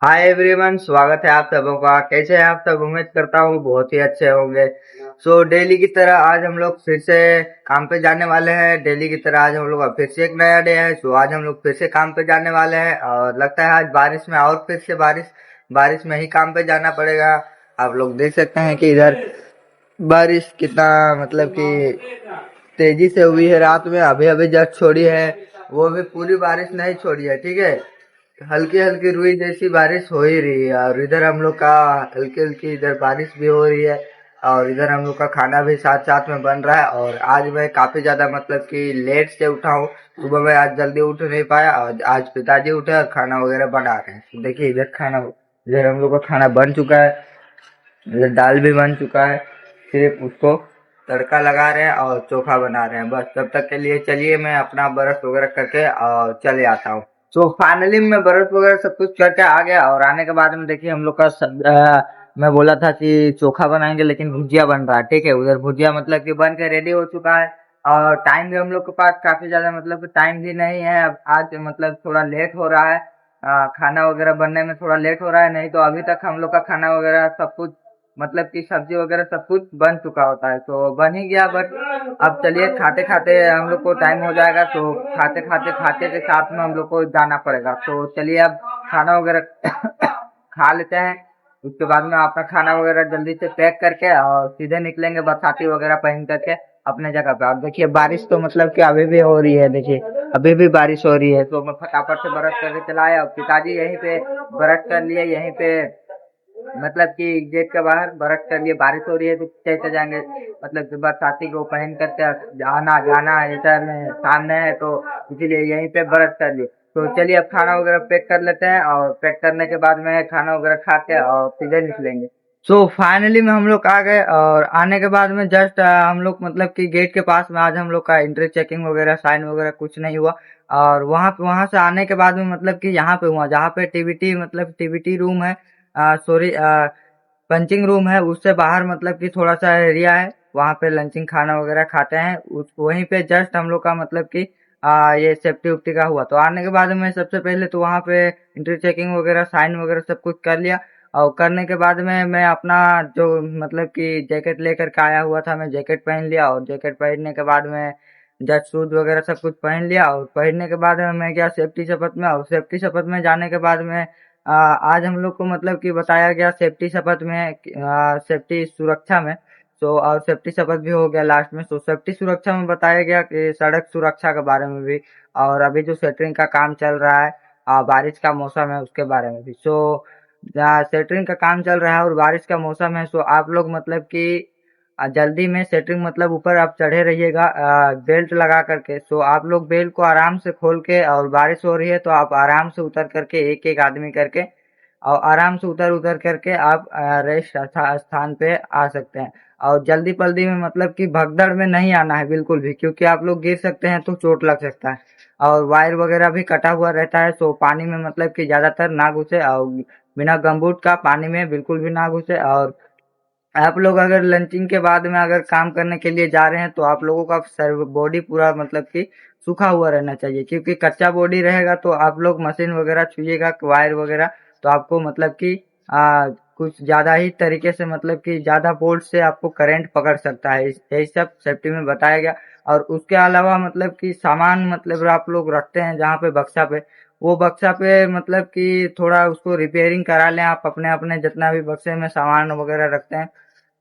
Hi everyone, स्वागत है आप सबों का। कैसे हैं आप सब? उम्मीद करता हूँ बहुत ही अच्छे होंगे। डेली की तरह आज हम लोग फिर से काम पे जाने वाले हैं। डेली की तरह आज हम लोग का फिर से एक नया डे है। आज हम लोग फिर से काम पे जाने वाले हैं और लगता है आज बारिश में और फिर से बारिश बारिश में ही काम पे जाना पड़ेगा। आप लोग देख सकते हैं कि इधर बारिश कितना मतलब कि तेजी से हुई है। रात में अभी अभी जस्ट छोड़ी है, वो भी पूरी बारिश नहीं छोड़ी है। ठीक है, हल्की हल्की रुई जैसी बारिश हो ही रही है और इधर हम लोग का हल्की हल्की इधर बारिश भी हो रही है और इधर हम लोग का खाना भी साथ साथ में बन रहा है। और आज मैं काफी ज्यादा मतलब कि लेट से उठा हूँ। सुबह में आज जल्दी उठ नहीं पाया और आज पिताजी उठे और खाना वगैरह बना रहे हैं। तो देखिए इधर हम लोग का खाना बन चुका है। इधर दाल भी बन चुका है, सिर्फ उसको तड़का लगा रहे हैं और चोखा बना रहे हैं। बस तब तक के लिए चलिए मैं अपना ब्रश वगैरह करके और चले आता हूँ। फाइनली मैं ब्रश वगैरह सब कुछ करके आ गया और आने के बाद में देखिए हम लोग का मैं बोला था कि चोखा बनाएंगे लेकिन भुजिया बन रहा है। ठीक है, उधर भुजिया मतलब कि बन के रेडी हो चुका है और टाइम भी हम लोग के पास काफी ज्यादा मतलब कि टाइम भी नहीं है। अब आज मतलब थोड़ा लेट हो रहा है। खाना वगैरह बनने में थोड़ा लेट हो रहा है, नहीं तो अभी तक हम लोग का खाना वगैरह सब कुछ मतलब कि सब्जी वगैरह सब कुछ बन चुका होता है। तो बन ही गया, बट अब चलिए खाते खाते हम लोग को टाइम हो जाएगा। तो खाते खाते खाते के साथ में हम लोग को जाना पड़ेगा। तो चलिए अब खाना वगैरह खा लेते हैं। उसके बाद में अपना खाना वगैरह जल्दी से पैक करके और सीधे निकलेंगे बरसाती वगैरह पहन करके अपने जगह पे। और देखिए बारिश तो मतलब कि अभी भी हो रही है। देखिए अभी भी बारिश हो रही है। तो मैं फटाफट से ब्रश करके चला आया और पिताजी यहीं पे ब्रश कर लिए, यहीं पे मतलब कि गेट के बाहर ब्रश कर लिए। बारिश हो रही है तो कैसे जाएंगे, मतलब कि बरसाती को पहन करके आना जाना इधर में सामने है, तो इसीलिए यहीं पे ब्रश कर लिए। तो चलिए अब खाना वगैरह पैक कर लेते हैं और पैक करने के बाद में खाना वगैरह खा के और सीधे निकलेंगे। फाइनली में हम लोग आ गए और आने के बाद में जस्ट हम लोग मतलब कि गेट के पास में आज हम लोग का एंट्री चेकिंग वगैरह साइन वगैरह कुछ नहीं हुआ। और वहां से आने के बाद में मतलब कि यहाँ पे हुआ जहाँ पे टीवीटी मतलब टीवीटी रूम है, सॉरी पंचिंग रूम है, उससे बाहर मतलब कि थोड़ा सा एरिया है। वहां पे लंचिंग खाना वगैरह खाते हैं। वहीं पे जस्ट हम लोग का मतलब कि ये सेफ्टी उफ्टी का हुआ। तो आने के बाद में सबसे पहले तो वहां पे इंट्री चेकिंग वगैरह साइन वगैरह सब कुछ कर लिया। और करने के बाद में मैं अपना जो मतलब कि जैकेट लेकर के आया हुआ था, मैं जैकेट पहन लिया और जैकेट पहनने के बाद में जस्ट शूज वगैरह सब कुछ पहन लिया। और पहनने के बाद में मैं गया सेफ्टी शपथ में। और सेफ्टी शपथ में जाने के बाद में आज हम लोग को मतलब कि बताया गया सेफ्टी शपथ में सेफ्टी सुरक्षा में। और सेफ्टी शपथ भी हो गया लास्ट में। सेफ्टी सुरक्षा में बताया गया कि सड़क सुरक्षा के बारे में भी और अभी जो सेटरिंग का काम चल रहा है, बारिश का मौसम है उसके बारे में भी। जहाँ सेटरिंग का काम चल रहा है और बारिश का मौसम है, आप लोग मतलब कि जल्दी में सेटरिंग मतलब ऊपर आप चढ़े रहिएगा बेल्ट लगा करके। आप लोग बेल्ट को आराम से खोल के, और बारिश हो रही है तो आप आराम से उतर करके एक एक आदमी करके और आराम से उतर उतर करके आप रेस्ट स्थान पे आ सकते हैं। और जल्दी पल्दी में मतलब कि भगदड़ में नहीं आना है बिल्कुल भी, क्योंकि आप लोग गिर सकते हैं तो चोट लग सकता है। और वायर वगैरह भी कटा हुआ रहता है, पानी में मतलब कि ज्यादातर ना घुसे और बिना गमबूट का पानी में बिल्कुल भी ना घुसे। और आप लोग अगर लंचिंग के बाद में अगर काम करने के लिए जा रहे हैं तो आप लोगों का सर्व बॉडी पूरा मतलब कि सूखा हुआ रहना चाहिए, क्योंकि कच्चा बॉडी रहेगा तो आप लोग मशीन वगैरह छुइएगा वायर वगैरह तो आपको मतलब कि कुछ ज्यादा ही तरीके से मतलब कि ज्यादा बोल्ट से आपको करंट पकड़ सकता है। यही सब सेफ्टी में बताया गया। और उसके अलावा मतलब कि सामान मतलब आप लोग रखते हैं जहाँ पे बक्सा पे, वो बक्सा पे मतलब कि थोड़ा उसको रिपेयरिंग करा लें। आप अपने अपने जितना भी बक्से में सामान वगैरह रखते हैं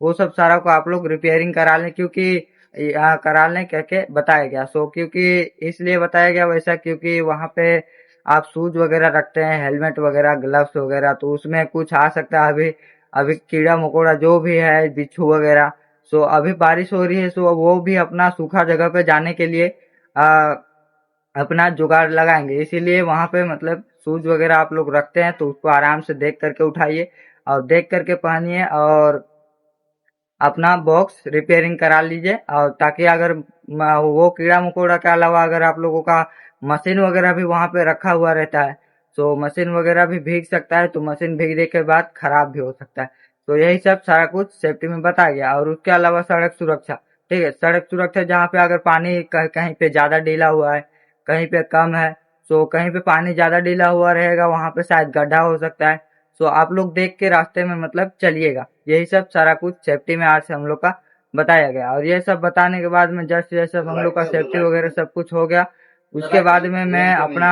वो सब सारा को आप लोग रिपेयरिंग करा लें, क्योंकि करा लें करके बताया गया। क्योंकि इसलिए बताया गया वैसा, क्योंकि वहां पे आप शूज वगैरह रखते हैं, हेलमेट वगैरह, ग्लव्स वगैरह, तो उसमें कुछ आ सकता है। अभी अभी कीड़ा मकोड़ा जो भी है, बिच्छू वगैरह। अभी बारिश हो रही है, वो भी अपना सूखा जगह पे जाने के लिए आ, अपना जुगाड़ लगाएंगे। इसीलिए वहां पे मतलब शूज वगैरह आप लोग रखते हैं तो उसको आराम से देख करके उठाइए और देख करके पहनिए और अपना बॉक्स रिपेयरिंग करा लीजिए। और ताकि अगर वो कीड़ा मकोड़ा के अलावा अगर आप लोगों का मशीन वगैरह भी वहां पे रखा हुआ रहता है तो मशीन वगैरह भी भीग सकता है, तो मशीन भीगने के बाद खराब भी हो सकता है। तो यही सब सारा कुछ सेफ्टी में बताया गया। और उसके अलावा सड़क सुरक्षा, ठीक है, सड़क सुरक्षा जहाँ पे अगर पानी कहीं पे ज्यादा ढीला हुआ है, कहीं पे कम है, कहीं पे पानी ज्यादा ढीला हुआ रहेगा वहां पे शायद गड्ढा हो सकता है। सो आप लोग देख के रास्ते में मतलब चलिएगा। यही सब सारा कुछ सेफ्टी में आज से हम लोग का बताया गया। और ये सब बताने के बाद में जस्ट ये सब हम लोग का सेफ्टी वगैरह सब कुछ हो गया। उसके बाद में मैं अपना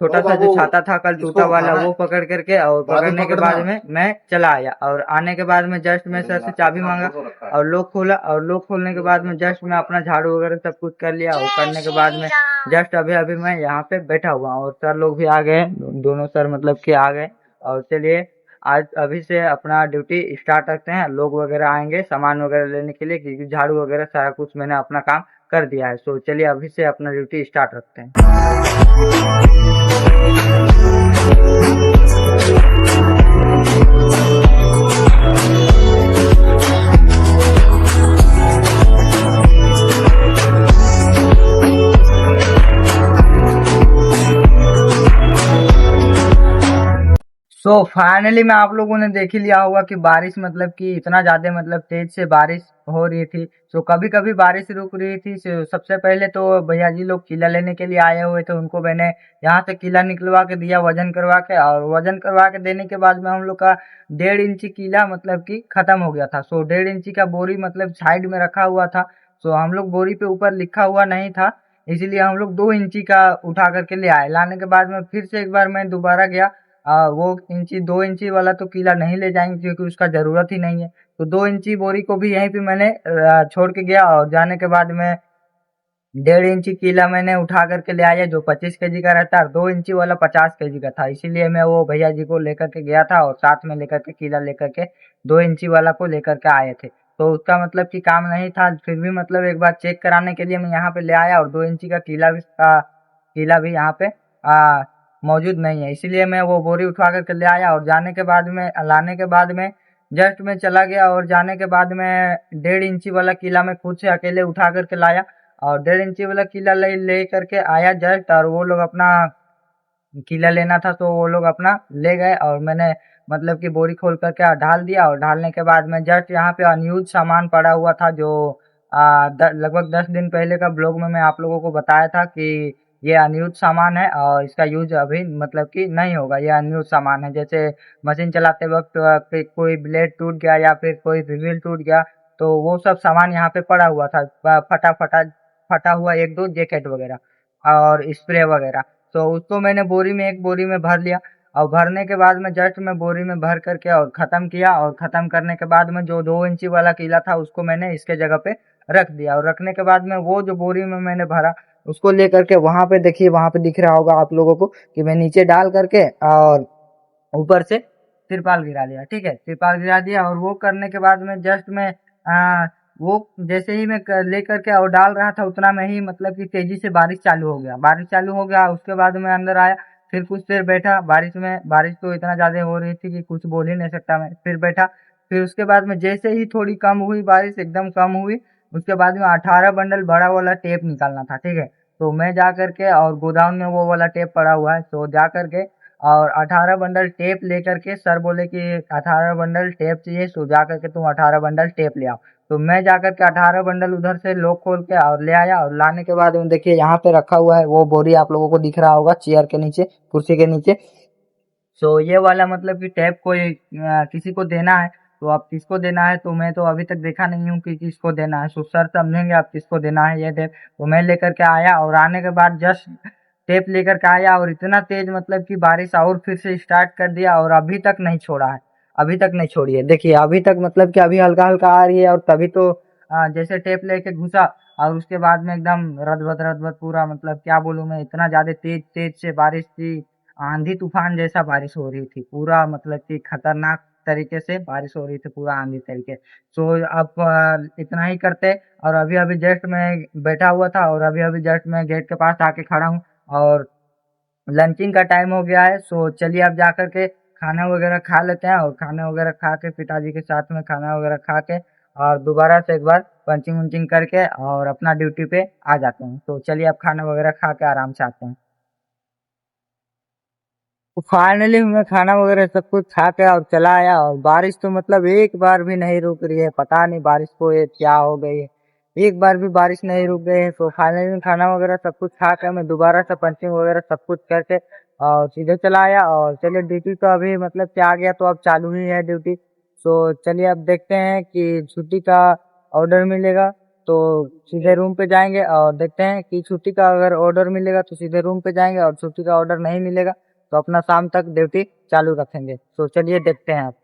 छोटा सा जो छाता था कल टूटा वाला वो पकड़ करके, और पकड़ने के बाद में मैं चला आया। और आने के बाद में जस्ट मैं सर से चाबी मांगा और लॉक खोला, और लॉक खोलने के बाद में जस्ट मैं अपना झाड़ू वगैरह सब कुछ कर लिया। और करने के बाद में जस्ट अभी अभी मैं यहाँ पे बैठा हुआ हूँ, और सर लोग भी आ गए, दोनों सर मतलब कि आ गए। और चलिए आज अभी से अपना ड्यूटी स्टार्ट रखते हैं। लोग वगैरह आएंगे सामान वगैरह लेने के लिए, क्योंकि झाड़ू वगैरह सारा कुछ मैंने अपना काम कर दिया है। सो चलिए अभी से अपना ड्यूटी स्टार्ट रखते हैं। सो फाइनली में आप लोगों ने देख ही लिया होगा कि बारिश मतलब कि इतना ज्यादा मतलब तेज से बारिश हो रही थी। सो कभी कभी बारिश रुक रही थी। सबसे पहले तो भैया जी लोग किला लेने के लिए आए हुए थे, उनको मैंने यहाँ से किला निकलवा के दिया वजन करवा के। और वजन करवा के देने के बाद में हम लोग का 1.5 इंची किला मतलब कि खत्म हो गया था। सो 1.5 इंची का बोरी मतलब साइड में रखा हुआ था। सो हम लोग बोरी पे ऊपर लिखा हुआ नहीं था, इसीलिए हम लोग 2 इंची का उठा करके ले आए। लाने के बाद में फिर से एक बार मैं दोबारा गया। वो 2 इंची वाला तो किला नहीं ले जाएंगे क्योंकि उसका जरूरत ही नहीं है। तो 2 इंची बोरी को भी यहीं पे मैंने छोड़ के गया। और जाने के बाद में 1.5 इंची किला मैंने उठा करके ले आया, जो 25 केजी का रहता है। 2 इंची वाला 50 केजी का था, इसीलिए मैं वो भैया जी को लेकर के गया था, और साथ में लेकर के किला लेकर के 2 इंची वाला को लेकर के आए थे। तो उसका मतलब कि काम नहीं था, फिर भी मतलब एक बार चेक कराने के लिए मैं यहाँ पे ले आया। और 2 इंची का किला भी यहाँ पे मौजूद नहीं है, इसीलिए मैं वो बोरी उठा करके ले आया। और जाने के बाद में लाने के बाद में जस्ट मैं चला गया, और जाने के बाद में 1.5 इंची वाला किला मैं खुद से अकेले उठा करके लाया। और 1.5 इंची वाला किला ले करके आया जस्ट। और वो लोग अपना किला लेना था तो वो लोग अपना ले गए, और मैंने मतलब कि बोरी खोल करके ढाल दिया। और ढालने के बाद में जस्ट यहाँ पे अनयूज सामान पड़ा हुआ था, जो लगभग 10 दिन पहले का ब्लॉग में मैं आप लोगों को बताया था कि ये अनयूज सामान है और इसका यूज अभी मतलब कि नहीं होगा। ये अनयूज सामान है, जैसे मशीन चलाते वक्त कोई ब्लेड टूट गया या फिर कोई रिवील टूट गया, तो वो सब सामान यहाँ पे पड़ा हुआ था। फटा फटा फटा हुआ एक दो जैकेट वगैरह और स्प्रे वगैरह। तो उसको मैंने एक बोरी में भर लिया। और भरने के बाद में जस्ट मैं बोरी में भर करके और खत्म किया। और खत्म करने के बाद में जो 2 इंची वाला किला था उसको मैंने इसके जगह पे रख दिया। और रखने के बाद में वो जो बोरी में मैंने भरा उसको लेकर के वहां पे देखिए, वहां पे दिख रहा होगा आप लोगों को कि मैं नीचे डाल करके और ऊपर से तिरपाल गिरा दिया। ठीक है, तिरपाल गिरा दिया। और वो करने के बाद में जस्ट मैं वो जैसे ही मैं ले करके और डाल रहा था उतना में ही मतलब कि तेजी से बारिश चालू हो गया। बारिश चालू हो गया, उसके बाद मैं अंदर आया। फिर कुछ देर बैठा बारिश में। बारिश तो इतना ज्यादा हो रही थी कि कुछ बोल ही नहीं सकता मैं। फिर बैठा। फिर उसके बाद में जैसे ही थोड़ी कम हुई, बारिश एकदम कम हुई, उसके बाद में 18 बंडल बड़ा वाला टेप निकालना था। ठीक है, तो मैं जा करके, और गोदाम में वो वाला टेप पड़ा हुआ है, तो जा करके और 18 बंडल टेप लेकर के सर बोले कि 18 बंडल टेप चाहिए, तो जा करके तुम 18 बंडल टेप ले आओ। तो मैं जाकर के 18 बंडल उधर से लॉक खोल के और ले आया। और लाने के बाद में देखिए यहाँ पे रखा हुआ है वो बोरी, आप लोगों को दिख रहा होगा चेयर के नीचे, कुर्सी के नीचे। सो ये वाला मतलब कि टैप कोई किसी को देना है, तो अब किसको देना है तो मैं तो अभी तक देखा नहीं हूँ कि किसको देना है। सो सर समझेंगे अब किसको देना है ये टैप। तो मैं लेकर के आया, और आने के बाद जस्ट टेप लेकर के आया, और इतना तेज मतलब कि बारिश और फिर से स्टार्ट कर दिया, और अभी तक नहीं छोड़ा है। अभी तक नहीं छोड़ी है, देखिए अभी तक मतलब कि अभी हल्का हल्का आ रही है। और तभी तो जैसे टेप लेके घुसा, और उसके बाद में एकदम रदबद पूरा मतलब क्या बोलूं मैं, इतना ज्यादा तेज तेज से बारिश थी। आंधी तूफान जैसा बारिश हो रही थी, पूरा मतलब कि खतरनाक तरीके से बारिश हो रही थी, पूरा आंधी तरीके। सो अब इतना ही करते। और अभी अभी जस्ट मैं बैठा हुआ था, और अभी अभी जस्ट मैं गेट के पास आके खड़ा हूँ, और लंचिंग का टाइम हो गया है। सो चलिए अब जा करके खाना वगैरह खा लेते हैं। और खाना वगैरह खा के पिताजी के साथ में खाना वगैरह खा के और दोबारा से एक बार पंचिंग वंचिंग करके और अपना ड्यूटी पे आ जाते हैं। तो चलिए अब खाना वगैरह खा के आराम से आते हैं। तो फाइनली मैं खाना वगैरह सब कुछ खा के और चला आया। और बारिश तो मतलब एक बार भी नहीं रुक रही है, पता नहीं बारिश को ये क्या हो गई है, एक बार भी बारिश नहीं रुक गई है। तो फाइनली खाना वगैरह सब कुछ खा के मैं दोबारा से पंचिंग वगैरह सब कुछ करके और सीधे चला आया। और चलिए ड्यूटी तो अभी मतलब क्या आ गया, तो अब चालू ही है ड्यूटी। तो चलिए अब देखते हैं कि छुट्टी का ऑर्डर मिलेगा तो सीधे रूम पे जाएंगे और देखते हैं कि छुट्टी का अगर ऑर्डर मिलेगा तो सीधे रूम पे जाएंगे, और छुट्टी का ऑर्डर नहीं मिलेगा तो अपना शाम तक ड्यूटी चालू रखेंगे। तो चलिए देखते हैं आप।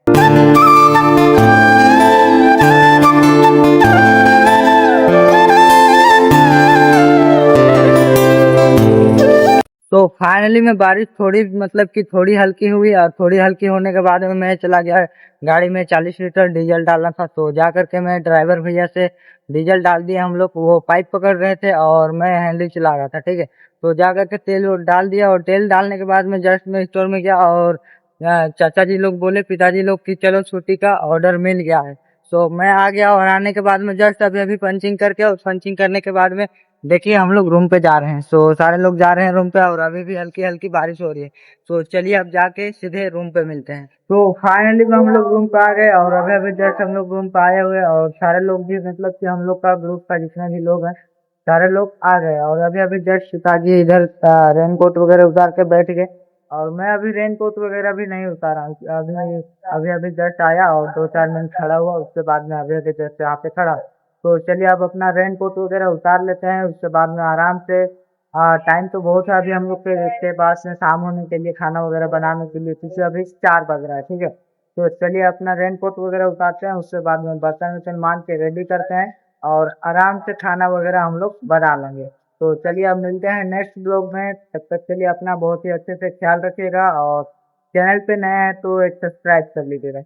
तो फाइनली में बारिश थोड़ी मतलब कि थोड़ी हल्की हुई, और थोड़ी हल्की होने के बाद में मैं चला गया गाड़ी में 40 लीटर डीजल डालना था। तो जा करके मैं ड्राइवर भैया से डीजल डाल दिया। हम लोग वो पाइप पकड़ रहे थे और मैं हैंडल चला रहा था, ठीक है। तो जा करके तेल वो डाल दिया, और तेल डालने के बाद में जस्ट मैं स्टोर में गया, और चाचा जी लोग बोले, पिताजी लोग, कि चलो छुट्टी का ऑर्डर मिल गया है। तो मैं आ गया, और आने के बाद में जस्ट अभी अभी पंचिंग करके, और पंचिंग करने के बाद में देखिए हम लोग रूम पे जा रहे हैं। सो सारे लोग जा रहे हैं रूम पे, और अभी भी हल्की हल्की बारिश हो रही है। तो चलिए अब जाके सीधे रूम पे मिलते हैं। तो फाइनली हम लोग रूम पे आ गए, और अभी अभी जस्ट हम लोग रूम पे आए हुए हैं, और सारे लोग भी मतलब कि हम लोग का ग्रुप का जितने भी लोग हैं सारे लोग आ गए। और अभी अभी जस्ट पिताजी इधर रेनकोट वगैरह उतार के बैठ गए, और मैं अभी रेनकोट वगैरह भी नहीं उतारा। अभी अभी अभी जस्ट आया और 2-4 मिनट खड़ा हुआ, उसके बाद में अभी अभी जस्ट यहाँ पे खड़ा। तो चलिए अब अपना रेन कोट वगैरह उतार लेते हैं, उसके बाद में आराम से टाइम तो बहुत है अभी हम लोग के पास में शाम होने के लिए, खाना वगैरह बनाने के लिए, क्योंकि अभी 4 बज रहा है, ठीक है। तो चलिए अपना रेन कोट वगैरह उतारते हैं, उसके बाद में बर्तन वर्तन मान के रेडी करते हैं, और आराम से खाना वगैरह हम लोग बना लेंगे। तो चलिए अब मिलते हैं नेक्स्ट ब्लॉग में। तब तक के लिए अपना बहुत ही अच्छे से ख्याल रखिएगा, और चैनल पे नए हैं तो एक सब्सक्राइब कर लीजिएगा।